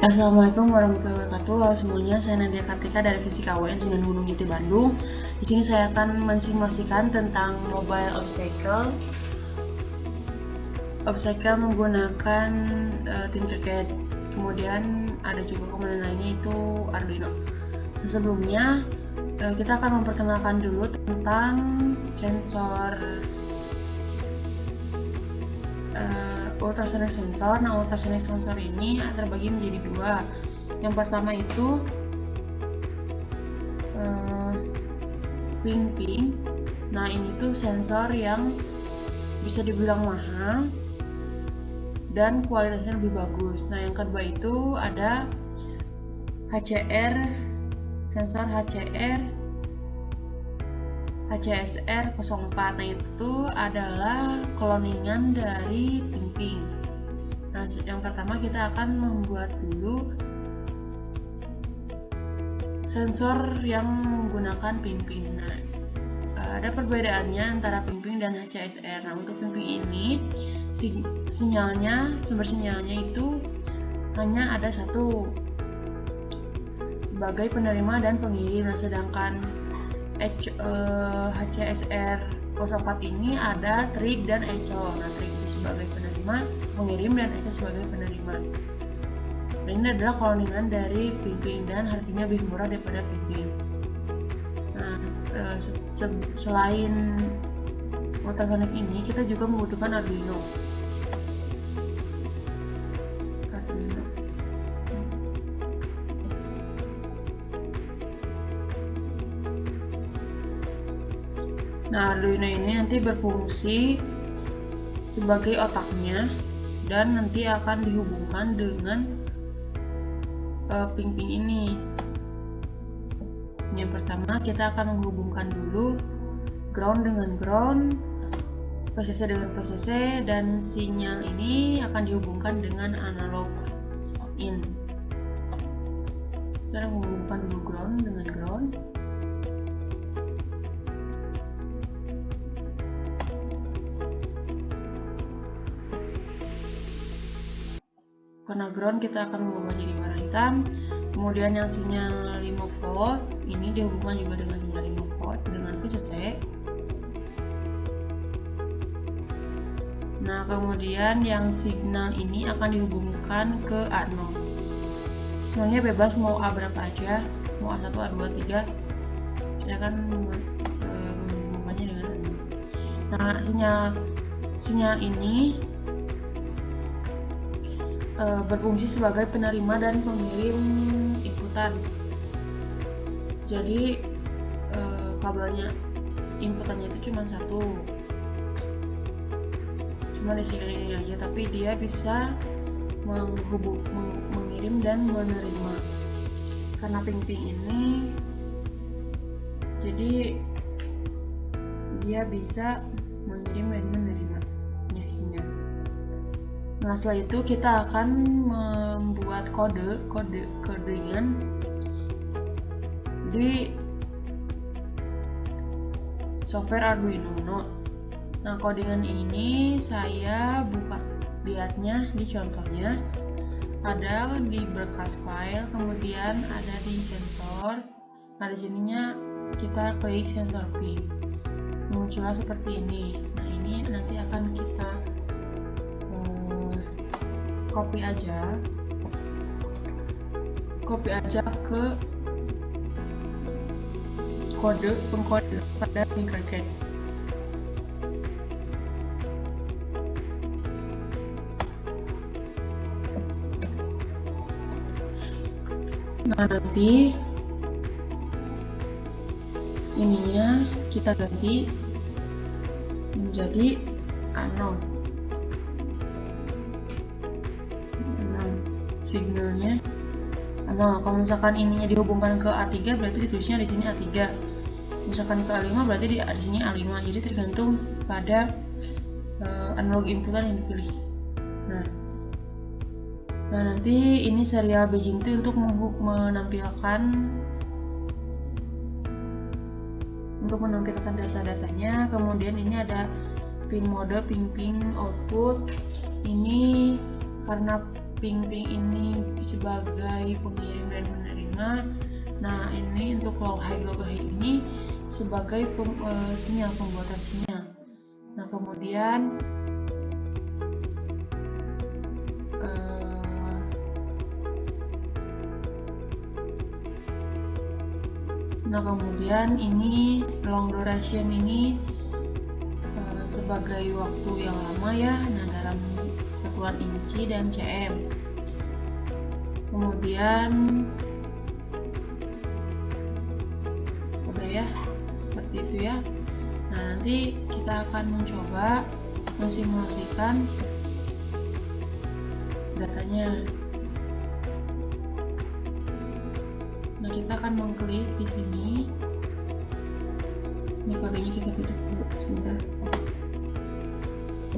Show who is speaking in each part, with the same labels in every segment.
Speaker 1: Assalamualaikum warahmatullahi wabarakatuh. Halo semuanya, saya Nadia Kartika dari Fisika UN Sunan Gunung Jati Bandung. Di sini saya akan mensimulasikan tentang mobile obstacle. Obstacle menggunakan Tinkercad. Kemudian ada juga komponen lainnya itu Arduino. Sebelumnya kita akan memperkenalkan dulu tentang sensor ultrasonic sensor. Nah, ultrasonic sensor ini terbagi menjadi dua. Yang pertama itu ping-ping. Nah, ini tuh sensor yang bisa dibilang mahal dan kualitasnya lebih bagus. Nah, yang kedua itu ada HCR, sensor HCSR 04. Nah, itu adalah cloningan dari ping-ping. Nah, yang pertama kita akan membuat dulu sensor yang menggunakan ping-ping. Nah, ada perbedaannya antara ping-ping dan HCSR. Nah, untuk ping-ping ini sumber sinyalnya itu hanya ada satu sebagai penerima dan pengirim. Nah, sedangkan HCSR 04 ini ada trig dan echo. Nah, trig itu sebagai penerima, pengirim, dan echo sebagai penerima. Nah, ini adalah cloningan dari ping-ping dan harganya lebih murah daripada ping-ping. Nah, selain ultrasonic ini, kita juga membutuhkan Arduino. Nah, Arduino ini nanti berfungsi sebagai otaknya dan nanti akan dihubungkan dengan ping-ping ini. Yang pertama kita akan menghubungkan dulu ground dengan ground, VCC dengan VCC, dan sinyal ini akan dihubungkan dengan analog in. Kita menghubungkan dulu ground dengan ground. Karena ground kita akan mengubah jadi warna hitam. Kemudian yang sinyal 5 volt ini dihubungkan juga dengan sinyal 5 volt dengan VCC. Nah, kemudian yang signal ini akan dihubungkan ke A0. Sebenarnya bebas mau A berapa aja, mau A1, A2, A3. Saya akan menghubungkannya dengan A0. Nah, sinyal ini berfungsi sebagai penerima dan pengirim inputan. Jadi kabelnya inputannya itu cuma satu, cuma di sini ini aja, tapi dia bisa mengirim dan menerima. Karena ping-ping ini, jadi dia bisa mengirim dan menerima sinyal. Nah, setelah itu kita akan membuat codingan di software Arduino. Nah, codingan ini saya lihatnya di contohnya ada di berkas file, kemudian ada di sensor. Nah, di sininya kita klik sensor P, muncullah seperti ini. Nah, ini nanti akan kita copy aja ke pengkode pada Tinkercad. Nah, nanti ininya kita ganti menjadi A0. Signalnya. Nah, kalau misalkan ininya dihubungkan ke A3 berarti ditulisnya di sini A3. Misalkan ke A5 berarti di sini A5. Jadi tergantung pada analog inputan yang dipilih. Nah, nanti ini serial BJT untuk menampilkan data-datanya. Kemudian ini ada pin mode, ping-ping output. Ini karena ping-ping ini sebagai pengirim dan penerima. Nah, ini untuk low high ini sebagai sinyal, pembuatan sinyal. Nah, kemudian ini long duration ini sebagai waktu yang lama ya. Nah, dalam satuan inci dan cm. Kemudian udah ya, seperti itu ya. Nah, nanti kita akan mencoba mensimulasikan datanya. Nah, kita akan mengklik di sini. Ini kodenya kita tutup dulu sebentar.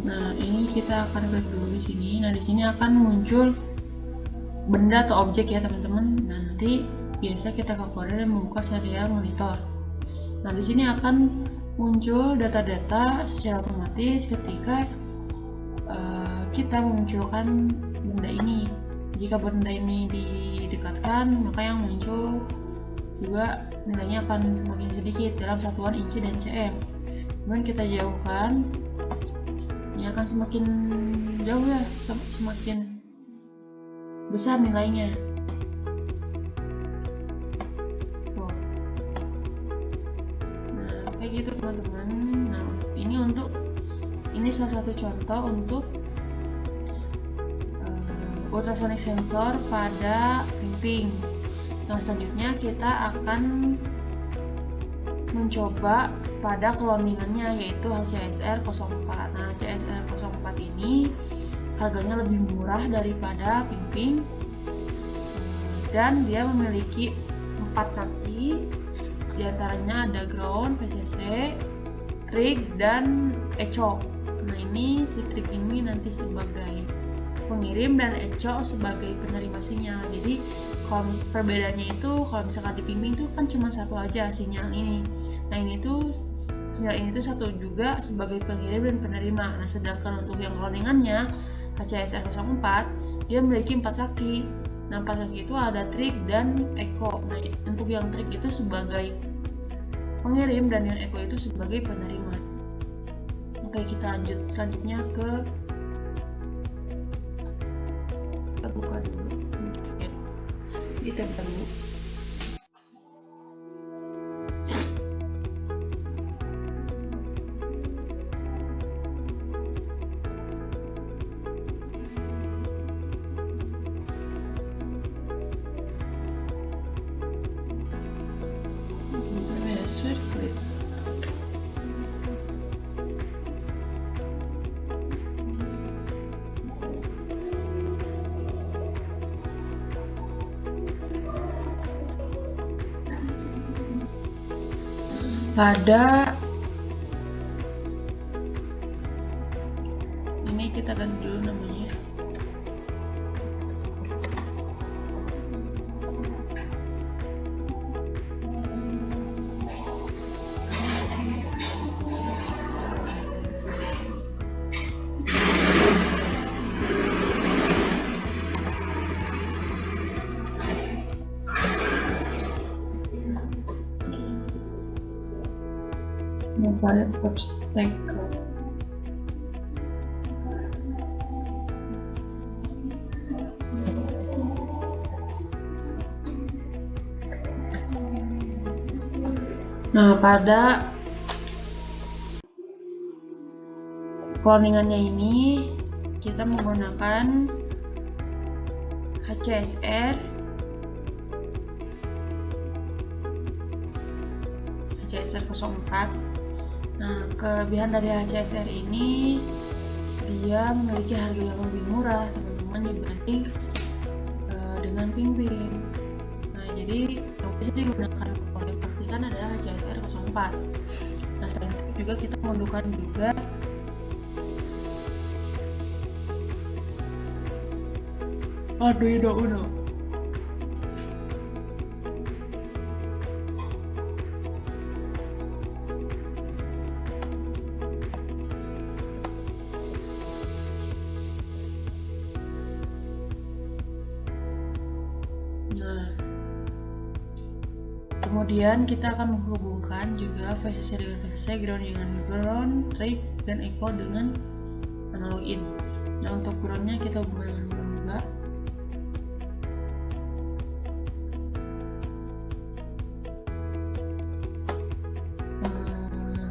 Speaker 1: Nah, ini kita akan klik dulu di sini. Nah, di sini akan muncul benda atau objek ya, teman-teman. Nah, nanti biasa kita ke kode dan membuka serial monitor. Nah, di sini akan muncul data-data secara otomatis ketika kita memunculkan benda ini. Jika benda ini didekatkan, maka yang muncul juga nilainya akan semakin sedikit dalam satuan inci dan cm. Kemudian kita jauhkan, ini akan semakin jauh ya, semakin besar nilainya. Nah, kayak gitu teman-teman. Nah, ini salah satu contoh untuk ultrasonic sensor pada ping-ping. Yang selanjutnya kita akan mencoba pada cloningannya, yaitu HCSR 04. Nah, HCSR 04 ini harganya lebih murah daripada ping-ping dan dia memiliki 4 kaki, diantaranya ada ground, VCC, trig, dan echo. Nah, ini si trig ini nanti sebagai pengirim dan echo sebagai penerima sinyal. Jadi kalau perbedaannya itu, kalau misalkan di ping-ping itu kan cuma satu aja sinyal ini. Nah, sinyal ini tuh satu juga sebagai pengirim dan penerima. Nah, sedangkan untuk yang cloningannya HCSR 04 dia memiliki 4 kaki. Nah, 4 kaki itu ada trig dan echo. Nah, untuk yang trig itu sebagai pengirim dan yang echo itu sebagai penerima. Oke, kita lanjut selanjutnya kita buka dulu. Kita buka dulu. Pada ini kita ganti dulu namanya. Mobile obstacle. Nah, pada cloningannya ini kita menggunakan HCSR 04. Nah, kelebihan dari HCSR ini dia memiliki harga yang lebih murah teman-teman dibanding dengan ping-ping. Nah, jadi yang bisa digunakan oleh praktikan adalah HCSR 04. Nah, selain itu juga kita menggunakan juga Arduino Uno. Kemudian kita akan menghubungkan juga VCC dengan VCC, ground dengan ground, trig dan echo dengan analog in. Nah, untuk groundnya kita hubungkan dengan ground juga.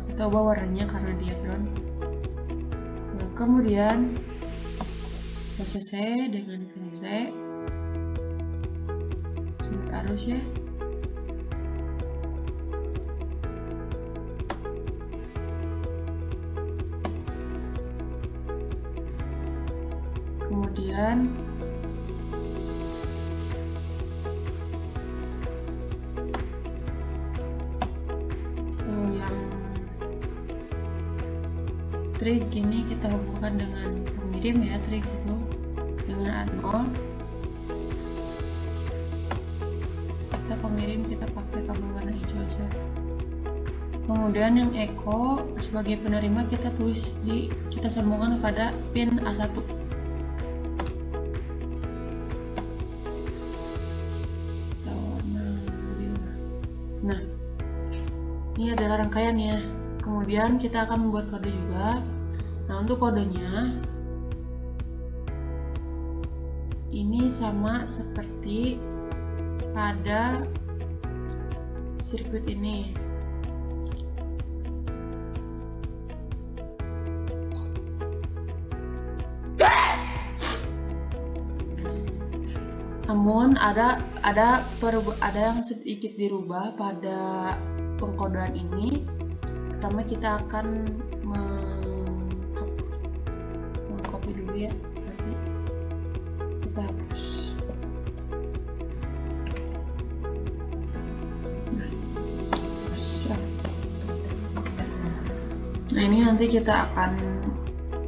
Speaker 1: Kita ubah warnanya karena dia ground. Nah, kemudian VCC dengan VCC, sumber arus ya. Kemudian yang trig ini kita hubungkan dengan pengirim ya, trig itu dengan A0. Kita pengirim kita pakai kabel warna hijau aja. Kemudian yang echo sebagai penerima kita sambungkan pada pin A1. Nah, ini adalah rangkaiannya. Kemudian kita akan membuat kode juga. Nah, untuk kodenya ini sama seperti pada sirkuit ini. Namun ada yang sedikit dirubah pada pengkodean ini. Pertama kita akan mengcopy dulu ya, nanti kita hapus. Nah, ini nanti kita akan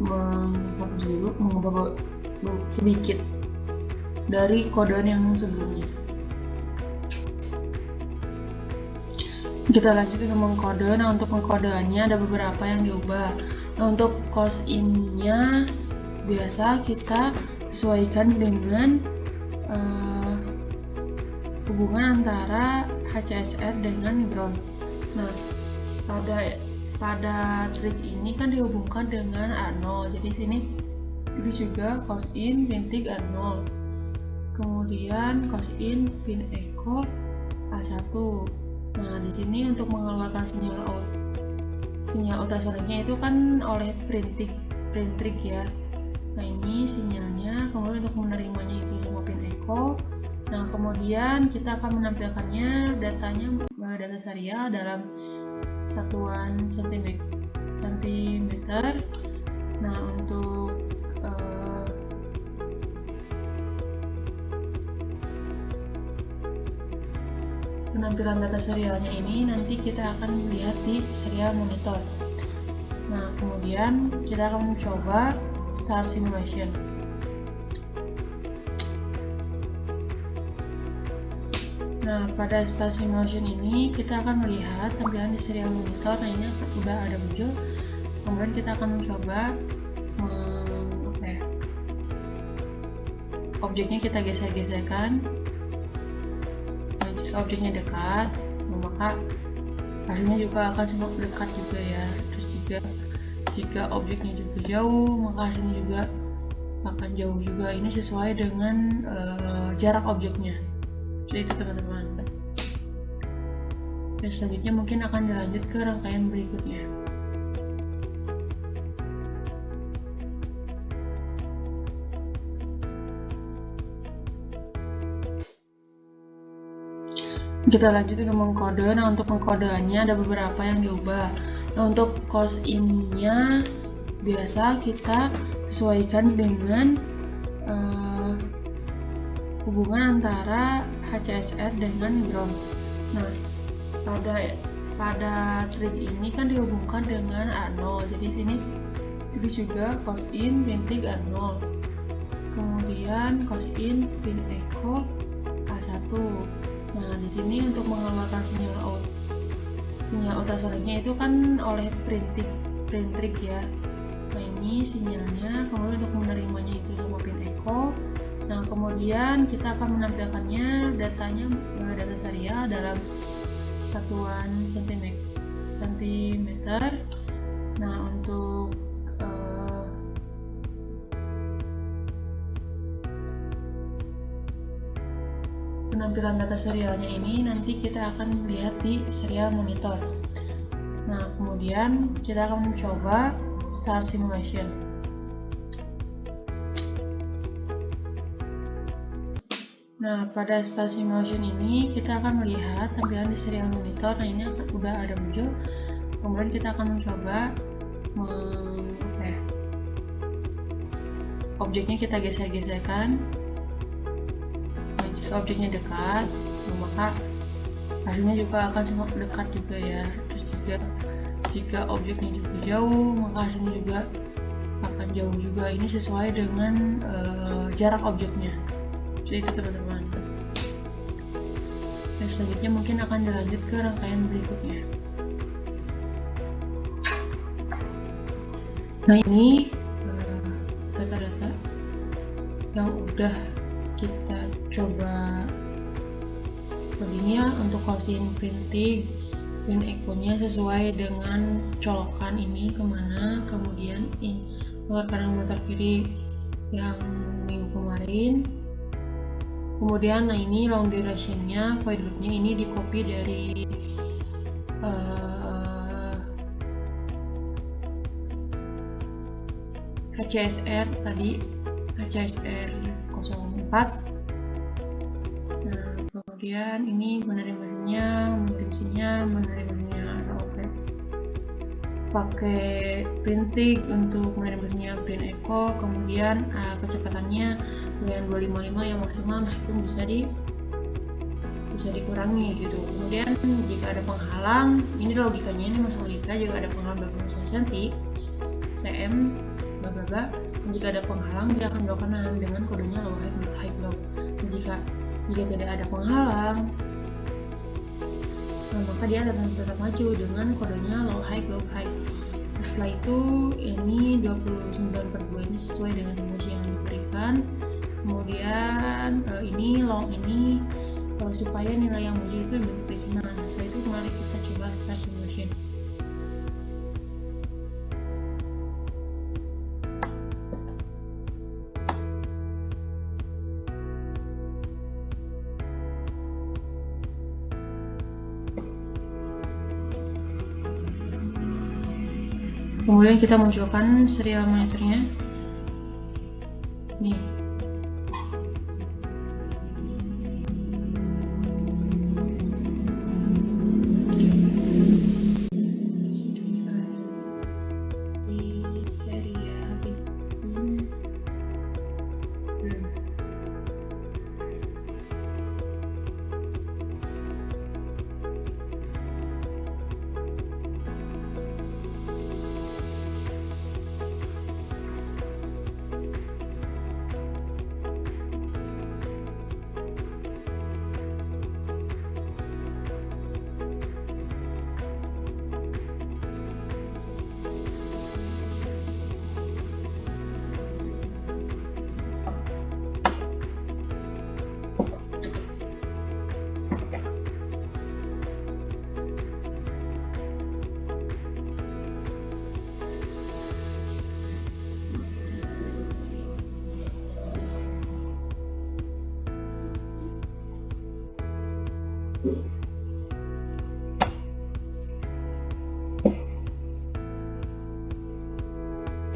Speaker 1: menghapus dulu, mengubah sedikit dari kodean yang sebelumnya. Kita lanjut ke mengkode. Nah, untuk pengkodeannya ada beberapa yang diubah. Nah, untuk close in-nya biasa kita sesuaikan dengan hubungan antara HCSR dengan ground. Nah, pada trig ini kan dihubungkan dengan A0. Jadi sini tulis juga close in pin trig A0. Kemudian close in pin echo A1. Nah, di sini untuk mengeluarkan sinyal ultrasoniknya itu kan oleh print trig ya. Nah, ini sinyalnya. Kemudian untuk menerimanya itu sama pin echo. Nah, kemudian kita akan menampilkannya data serial dalam satuan sentimeter. Nah, untuk penampilan data serialnya ini nanti kita akan lihat di serial monitor. Nah, kemudian kita akan mencoba start simulation. Nah, pada start simulation ini kita akan melihat tampilan di serial monitor. Nah, ini udah ada muncul. Kemudian kita akan mencoba objeknya kita geser-geserkan. Jika objeknya dekat, maka hasilnya juga akan semakin dekat juga ya. Terus juga jika objeknya juga jauh, maka hasilnya juga akan jauh juga. Ini sesuai dengan jarak objeknya. Jadi itu teman-teman. Dan selanjutnya mungkin akan dilanjut ke rangkaian berikutnya. Kita lanjut ke mengkode. Nah, untuk pengkodeannya ada beberapa yang diubah. Nah, untuk close in-nya biasa kita sesuaikan dengan hubungan antara HCSR dengan ground. Nah, pada trig ini kan dihubungkan dengan A0. Jadi sini tulis juga close in pin trig A0. Kemudian close in pin echo A1. Nah, di sini untuk mengeluarkan sinyal ultrasoniknya itu kan oleh print trig ya. Nah, ini sinyalnya. Kemudian untuk menerimanya itu sama pin echo. Nah, kemudian kita akan menampilkannya data serial dalam satuan sentimeter. Nah, untuk penampilan data serialnya ini nanti kita akan lihat di serial monitor. Nah, kemudian kita akan mencoba start simulation. Nah, pada start simulation ini kita akan melihat tampilan di serial monitor. Nah, ini udah ada muncul. Kemudian kita akan mencoba objeknya kita geser-geserkan. Nah, jika objeknya dekat, maka hasilnya juga akan semakin dekat juga ya. Terus juga jika objeknya juga jauh, maka hasilnya juga akan jauh juga. Ini sesuai dengan jarak objeknya. Jadi itu teman-teman. Nah, selanjutnya mungkin akan dilanjut ke rangkaian berikutnya. Nah, ini data-data yang udah kita coba begini ya untuk closing printing print echo-nya sesuai dengan colokan ini kemana. Kemudian keluar kanan motor kiri yang minggu kemarin. Kemudian nah ini long duration-nya, void loop-nya ini di copy dari HCSR tadi, HCSR 04. Nah, kemudian ini menarik mesinnya oke. Pakai printing untuk menarik mesinnya print echo, kemudian kecepatannya dengan 255 yang maksimal, meskipun bisa dikurangi gitu. Kemudian jika ada penghalang, ini logikanya, ini masuk logika, jika ada penghalang 21 cm bla bla bla, jika ada penghalang dia akan belok kanan dengan kodenya low high low. Jika tidak ada penghalang, maka dia akan tetap maju dengan kodenya low high low high. Setelah itu ini 29/2 ini sesuai dengan emosi yang diberikan. Kemudian ini long ini supaya nilai yang muncul itu lebih presiman. Setelah itu mari kita coba start simulation. Kemudian kita munculkan serial monitornya. Nih.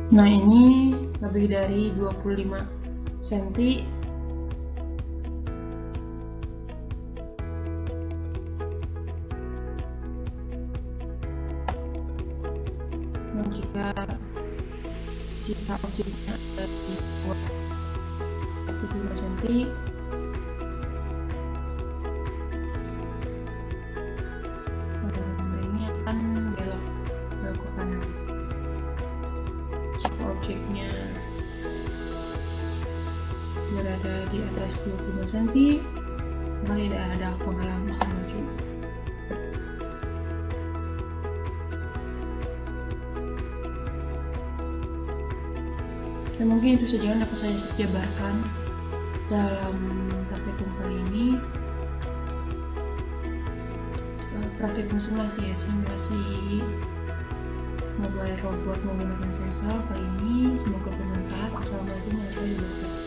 Speaker 1: Nah, ini lebih dari 25 cm. Nah, jika objeknya ada di bawah 25 cm, ini akan belok ke kanan. Jika objeknya berada di atas 25 cm, maka tidak ada penghalang akan maju. Dan mungkin itu saja yang dapat saya jabarkan dalam praktikum kali ini. praktikum simulasi mobile robot menggunakan sensor kali ini. Semoga bermanfaat. Assalamualaikum warahmatullahi wabarakatuh.